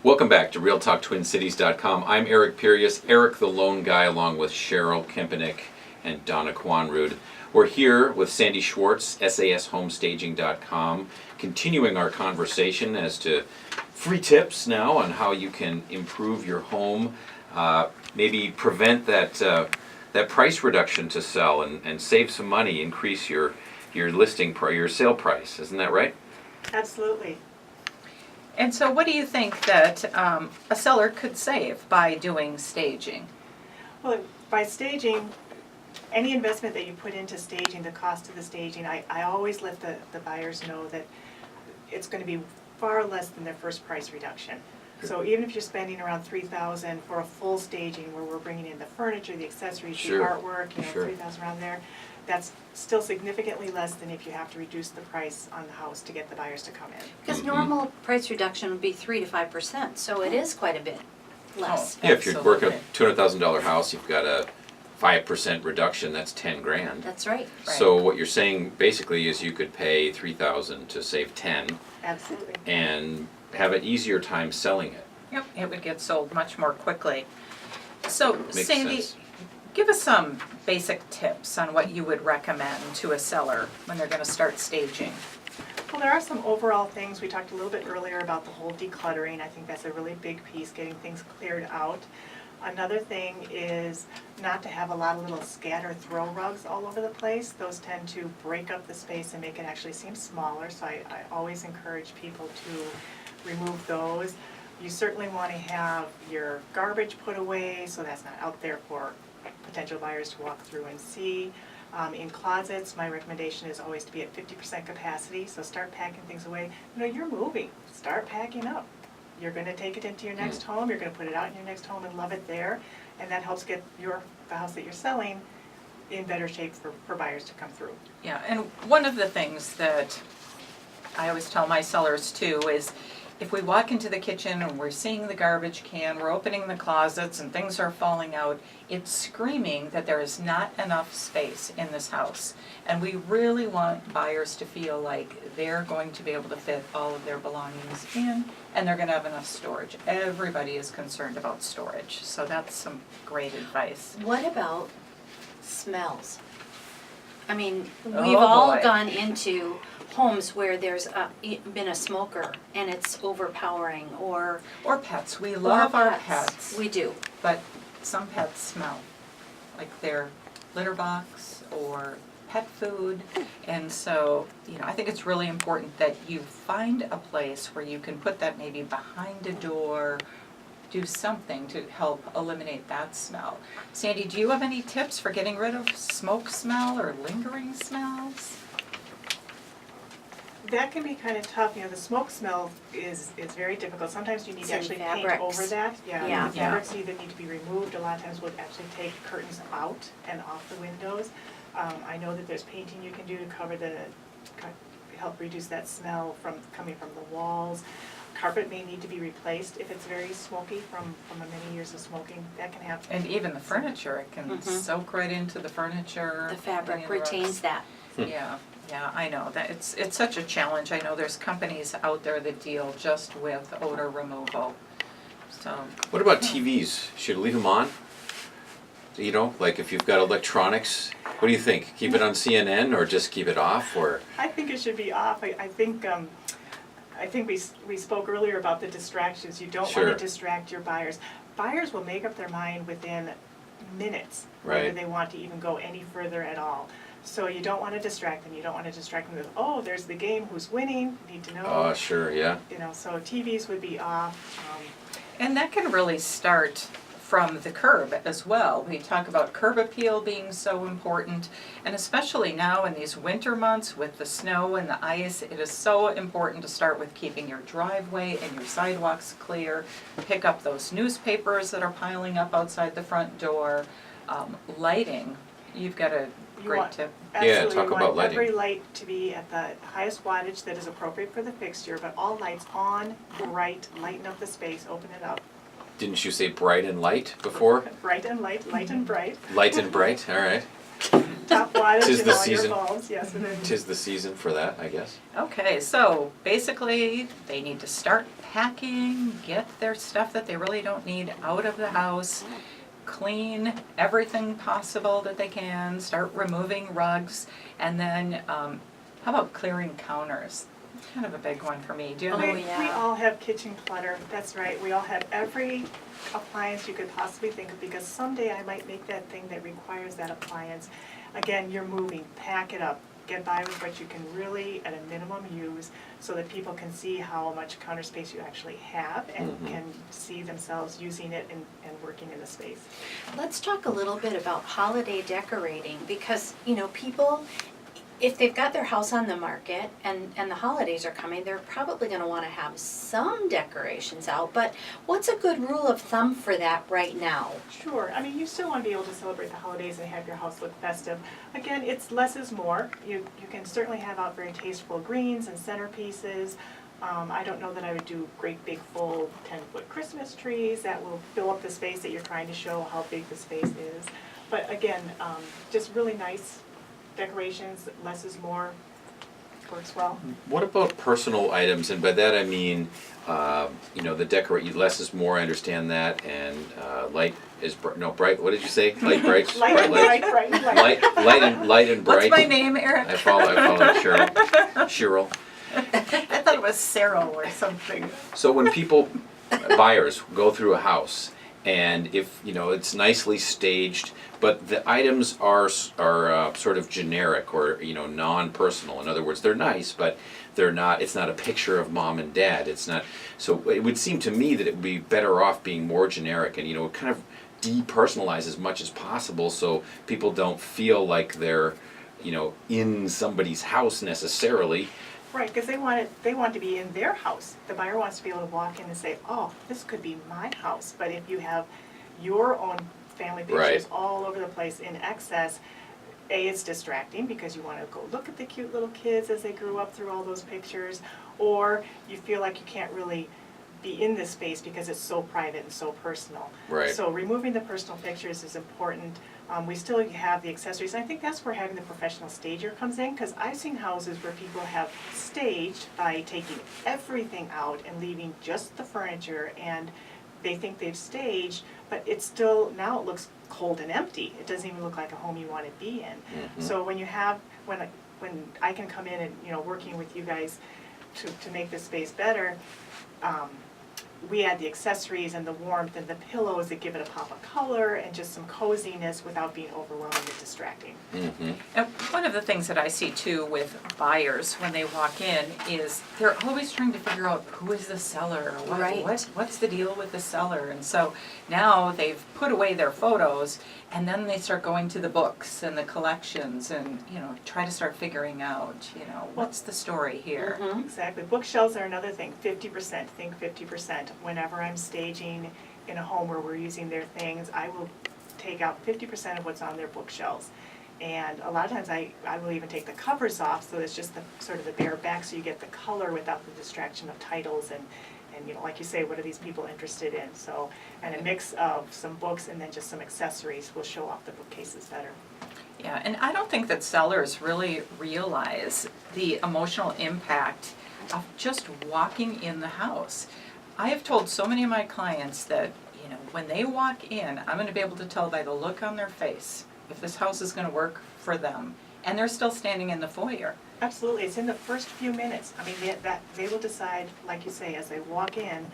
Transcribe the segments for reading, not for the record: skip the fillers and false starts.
Welcome back to RealTalkTwinCities.com. I'm Eric Pirius, Eric the Lone Guy, along with Cheryl Kempenick and Donna Quanrud. We're here with Sandy Schwartz, SASHomestaging.com, continuing our conversation as to free tips now on how you can improve your home, maybe prevent that price reduction to sell and save some money, increase your your sale price. Isn't that right? Absolutely. And so what do you think that a seller could save by doing staging? Well, by staging, any investment that you put into staging, the cost of the staging, I always let the buyers know that it's going to be far less than their first price reduction. So even if you're spending around $3,000 for a full staging where we're bringing in the furniture, the accessories, the artwork, $3,000 around there, that's still significantly less than if you have to reduce the price on the house to get the buyers to come in. Because normal price reduction would be 3 to 5%, so it is quite a bit less. Yeah, if you're working a $200,000 house, you've got a 5% reduction, that's 10 grand. That's right. So what you're saying basically is you could pay $3,000 to save 10. Absolutely. And have an easier time selling it. Yep, it would get sold much more quickly. So Makes Sandy, sense. give us some basic tips on what you would recommend to a seller when they're going to start staging. Well, there are some overall things. We talked a little bit earlier about the whole decluttering. I think that's a really big piece, getting things cleared out. Another thing is not to have a lot of little scatter throw rugs all over the place. Those tend to break up the space and make it actually seem smaller, so I always encourage people to remove those. You certainly want to have your garbage put away so that's not out there for potential buyers to walk through and see. In closets, my recommendation is always to be at 50% capacity, so start packing things away. You know, you're moving, start packing up. You're going to take it into your next home, you're going to put it out in your next home and love it there, and that helps get the house that you're selling in better shape for buyers to come through. Yeah, and one of the things that I always tell my sellers too is if we walk into the kitchen and we're seeing the garbage can, we're opening the closets and things are falling out, it's screaming that there is not enough space in this house. And we really want buyers to feel like they're going to be able to fit all of their belongings in and they're going to have enough storage. Everybody is concerned about storage, so that's some great advice. What about smells? I mean, Oh, we've all boy. gone into homes where there's been a smoker and it's overpowering, or Or pets, we love our pets. pets. We do. But some pets smell like their litter box or pet food. And so, I think it's really important that you find a place where you can put that maybe behind a door, do something to help eliminate that smell. Sandy, do you have any tips for getting rid of smoke smell or lingering smells? That can be kind of tough. The smoke smell is very difficult. Sometimes you need It's to in actually paint fabrics. over that. Yeah. The fabrics either need to be removed. A lot of times we'll actually take curtains out and off the windows. I know that there's painting you can do to help reduce that smell coming from the walls. Carpet may need to be replaced if it's very smoky from many years of smoking. That can happen. And even the furniture, it can soak right into the furniture. The fabric any of the rugs. retains that. Yeah, I know that it's such a challenge. I know there's companies out there that deal just with odor removal. So What about TVs? Should leave them on? Like if you've got electronics, what do you think? Keep it on CNN or just keep it off? Or I think it should be off. I think we spoke earlier about the distractions. You don't want to distract your buyers. Buyers will make up their mind within minutes whether they want to even go any further at all. So you don't want to distract them. You don't want to distract them with, oh, there's the game, who's winning, you need to know. oh, sure, yeah. So TVs would be off. and that can really start from the curb as well. We talk about curb appeal being so important, and especially now in these winter months with the snow and the ice, it is so important to start with keeping your driveway and your sidewalks clear. Pick up those newspapers that are piling up outside the front door. Lighting, you've got a great tip. Absolutely, talk you about want lighting. every light to be at the highest wattage that is appropriate for the fixture, but all lights on, bright, lighten up the space, open it up. Didn't you say bright and light before? Bright and light, light and bright. Light and bright, all right. top wattage Tis and the all season. your bulbs, yes, and then Tis the season for that, I guess. Okay, so basically, they need to start packing, get their stuff that they really don't need out of the house, clean everything possible that they can, start removing rugs, and then, how about clearing counters? Kind of a big one for me. Do you have Oh, any? yeah. we all have kitchen clutter, that's right. We all have every appliance you could possibly think of, because someday I might make that thing that requires that appliance. Again, you're moving, pack it up, get by with what you can really, at a minimum, use, so that people can see how much counter space you actually have and can see themselves using it and working in the space. Let's talk a little bit about holiday decorating, because, people, if they've got their house on the market and the holidays are coming, they're probably gonna wanna have some decorations out, but what's a good rule of thumb for that right now? Sure, I mean, you still want to be able to celebrate the holidays and have your house look festive. Again, it's less is more. You can certainly have out very tasteful greens and centerpieces. I don't know that I would do great big full 10-foot Christmas trees that will fill up the space that you're trying to show how big the space is. But again, just really nice decorations, less is more, works well. What about personal items? And by that I mean, the less is more, I understand that, and light is, bright, what did you say? Light, bright, Light and bright, bright and bright. light and bright. What's my name, Eric? I follow Cheryl. I thought it was Cyril or something. So when buyers go through a house, and if, it's nicely staged, but the items are sort of generic or, non-personal. In other words, they're nice, but it's not a picture of mom and dad. It's not, so it would seem to me that it would be better off being more generic and, kind of depersonalize as much as possible so people don't feel like they're, in somebody's house necessarily. Right, because they want to be in their house. The buyer wants to be able to walk in and say, oh, this could be my house. But if you have your own family pictures Right. all over the place in excess, it's distracting because you want to go look at the cute little kids as they grew up through all those pictures, or you feel like you can't really be in this space because it's so private and so personal. Right. So removing the personal pictures is important. We still have the accessories, and I think that's where having the professional stager comes in, because I've seen houses where people have staged by taking everything out and leaving just the furniture, and they think they've staged, but it's still, now it looks cold and empty. It doesn't even look like a home you want to be in. So when I can come in and, working with you guys to make this space better, we add the accessories and the warmth and the pillows that give it a pop of color and just some coziness without being overwhelming and distracting. And one of the things that I see too with buyers when they walk in is they're always trying to figure out who is the seller, Right. what's the deal with the seller, and so now they've put away their photos and then they start going to the books and the collections and try to start figuring out what's the story here. Exactly. Bookshelves are another thing. 50%, think 50%. Whenever I'm staging in a home where we're using their things, I will take out 50% of what's on their bookshelves. And a lot of times I will even take the covers off, so it's just the sort of the bare back, so you get the color without the distraction of titles and like you say, what are these people interested in? So, and a mix of some books and then just some accessories will show off the bookcases better. Yeah, and I don't think that sellers really realize the emotional impact of just walking in the house. I have told so many of my clients that, when they walk in, I'm going to be able to tell by the look on their face if this house is going to work for them. And they're still standing in the foyer. Absolutely, it's in the first few minutes. I mean, they will decide, like you say, as they walk in,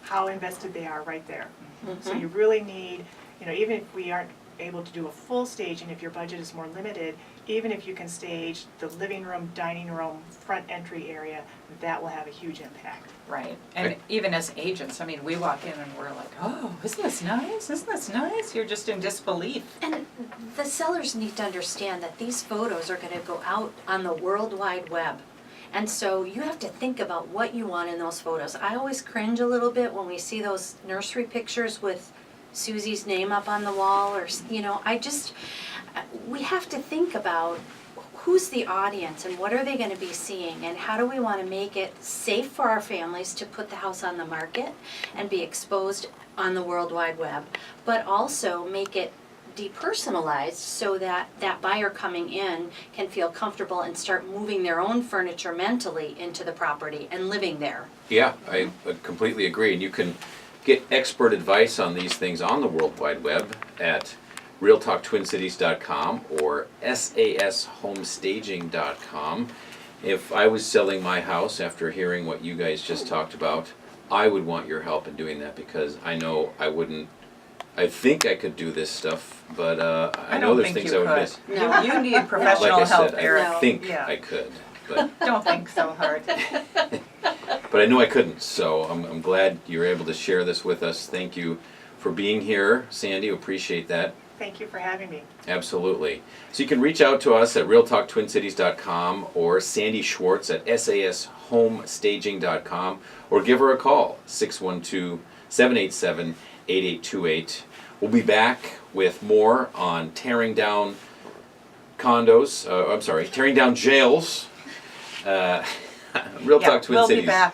how invested they are right there. So you really need, even if we aren't able to do a full stage, and if your budget is more limited, even if you can stage the living room, dining room, front entry area, that will have a huge impact. Right. And even as agents, we walk in and we're like, oh, isn't this nice? Isn't this nice? You're just in disbelief. And the sellers need to understand that these photos are going to go out on the World Wide Web. And so you have to think about what you want in those photos. I always cringe a little bit when we see those nursery pictures with Susie's name up on the wall, or, we have to think about who's the audience and what are they going to be seeing, and how do we want to make it safe for our families to put the house on the market and be exposed on the World Wide Web, but also make it depersonalized so that that buyer coming in can feel comfortable and start moving their own furniture mentally into the property and living there. Yeah, I completely agree. And you can get expert advice on these things on the World Wide Web at realtalktwincities.com or sashomestaging.com. If I was selling my house after hearing what you guys just talked about, I would want your help in doing that because I know I wouldn't. I think I could do this stuff, but I know don't there's think things you I would could. miss. No. You need Like professional I help, said, Eric. I think Yeah. I could, but Don't think so hard. but I know I couldn't. So I'm glad you're able to share this with us. Thank you for being here, Sandy. Appreciate that. Thank you for having me. Absolutely. So you can reach out to us at realtalktwincities.com or Sandy Schwartz at sashomestaging.com or give her a call, 612-787-8828. We'll be back with more on tearing down condos, tearing down jails. Real Talk Twin We'll Cities. be back.